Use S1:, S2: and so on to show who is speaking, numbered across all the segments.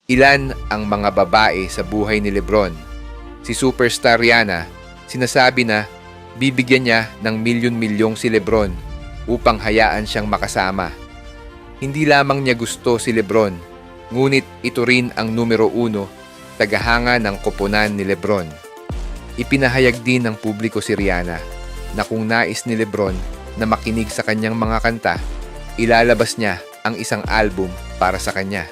S1: Ilan ang mga babae sa buhay ni Lebron? Si superstar Rihanna, sinasabi na bibigyan niya ng milyon-milyong si Lebron upang hayaan siyang makasama. Hindi lamang niya gusto si Lebron, ngunit ito rin ang numero 1 tagahanga ng koponan ni Lebron. Ipinahayag din ng publiko si Rihanna na kung nais ni Lebron na makinig sa kanyang mga kanta, ilalabas niya ang isang album para sa kanya.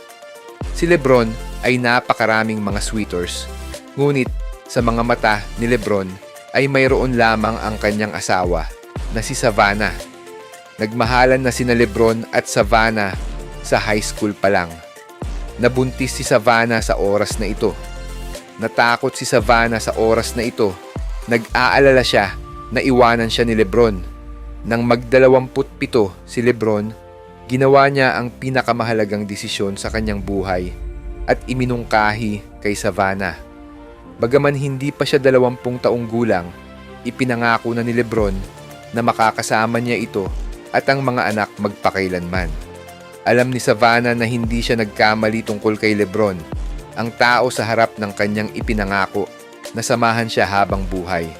S1: Si Lebron ay napakaraming mga sweaters, ngunit sa mga mata ni Lebron ay mayroon lamang ang kanyang asawa na si Savannah. Nagmahalan na sina Lebron at Savannah sa high school pa lang. Nabuntis si Savannah sa oras na ito. Natakot si Savannah sa oras na ito. Nag-aalala siya na iwanan siya ni Lebron. Nang mag-27 si Lebron, ginawa niya ang pinakamahalagang desisyon sa kanyang buhay at iminungkahi kay Savannah. Bagaman hindi pa siya 20 taong gulang, ipinangako na ni Lebron na makakasama niya ito at ang mga anak magpakailanman. Alam ni Savannah na hindi siya nagkamali tungkol kay Lebron, ang tao sa harap ng kanyang ipinangako na samahan siya habang buhay.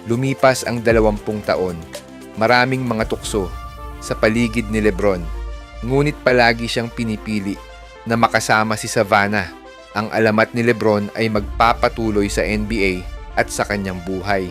S1: Lumipas ang 20 taon, maraming mga tukso sa paligid ni Lebron. Ngunit palagi siyang pinipili na makasama si Savannah. Ang alamat ni Lebron ay magpapatuloy sa NBA at sa kanyang buhay.